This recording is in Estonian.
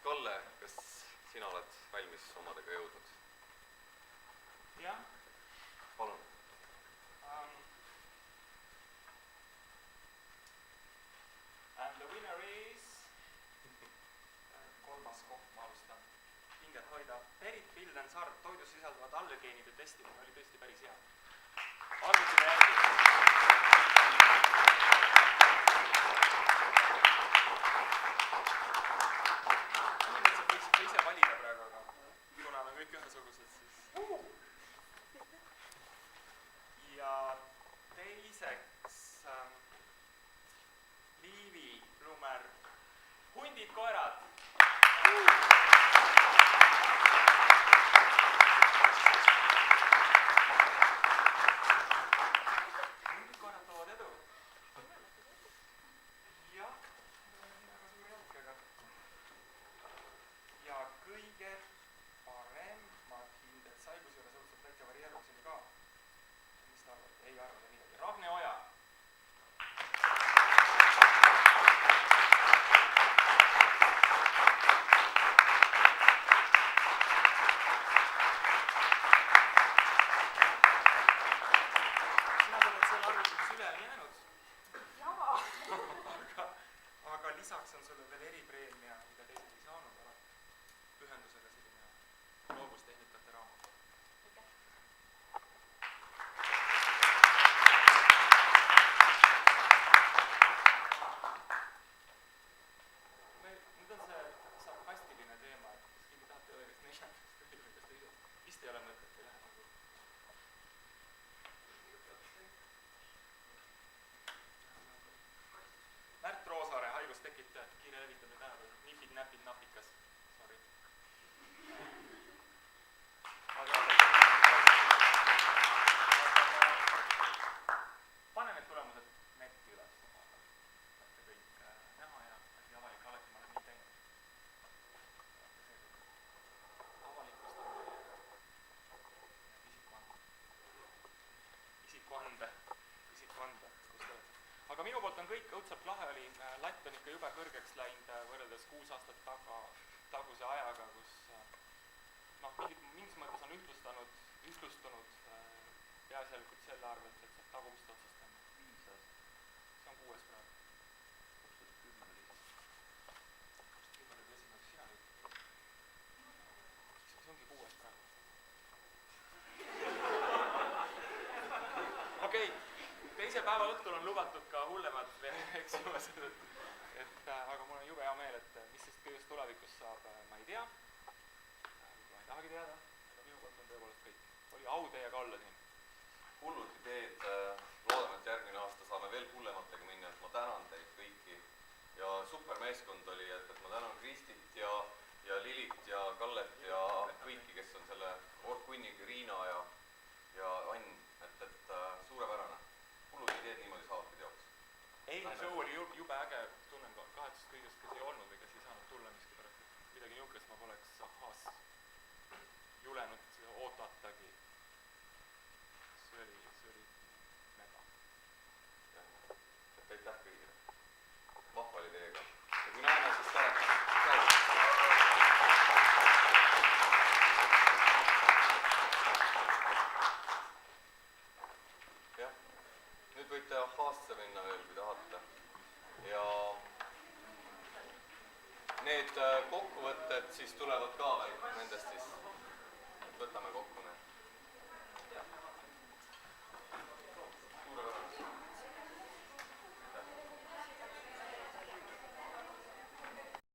Kalle, kas sina oled valmis omadega jõudnud? jah. Palun. And the winner is kolmas koht, ma alustan. Pinget hoida. Berit Vilden-Sarv, toidus sisalduvad allergeenide testimine oli tõesti päris hea. Arvutada järgi. Inimesed võiksite ise valida praegu, aga kuna on kõik ühesugused, siis... Ja teiseks Liivi Plumer, hundid, koerad. Hundid, koerad toovad edu. Jah, väga suur jälkega. Ja kõige paremad hinded sai, kusjuures õudselt väike varieeruvus oli ka. Mis ta arvab? Ei arvada midagi. Ragne Oja. Sina oled selle arvutamise üleni jäänud. Jaa. Aga lisaks on sulle veel eripreemia, mida teised ei saanud, aga pühendusega selline loovustehnikate raamat. Aitäh. Nüüd on see sarkastiline teema, et kas keegi tahab teada, kas neljandast või kas te ise vist ei ole mõtet, ei lähe nagu. Märt Roosaare, haigustekitaja, kiire levitamine tänapäeval, nipid, näpid, napikas. Sorry. Pane need tulemused netti üles. Saate kõik näha ja asi avalik, alati ma olen nii teinud. Avalikustamine isikuande, kus te olete. Aga minu poolt on kõik, õudselt lahe oli, latt on ikka jube kõrgeks läinud võrreldes 6 aastat taguse ajaga, kus mingis mõttes on ühtlustunud peaasjalikult selle arvelt, et saab tagumist otsast enne. 5 aastat. See on 6 praegu. 2010 oli esimene, kus sina olid. See ongi 6 praegu. Okei. Teise päeva õhtul on lubatud ka hullemad eksimused, aga mul on jube hea meel, et mis sest kõigest tulevikus saab, ma ei tea. Ma ei tahagi teada, aga minu poolt on tõepoolest kõik. Oli au teiega olla siin. Hullud ideed, loodan, et järgmine aasta saame veel hullematega minna, et ma tänan teid kõiki. Ja super meeskond oli, et ma tänan Kristit ja Lilit ja Kallet ja kõiki, kes on selle Orkunniga, Riina ja Ann, et suurepärane. Hullud ideed niimoodi saavadki teoks. Eilne show oli jube äge, tunnen kahetsust kõigest, kes ei olnud või kes ei saanud tulla miskipärast. Midagi niukest ma poleks ahhaas julenud ootatagi. See oli mega. Aitäh kõigile. Vahva oli teiega. Ja kui näeme, siis tähetan. Jah. Nüüd võite ahhaasse minna veel, kui tahate. Ja need kokkuvõtted siis tulevad ka veel nendest siis.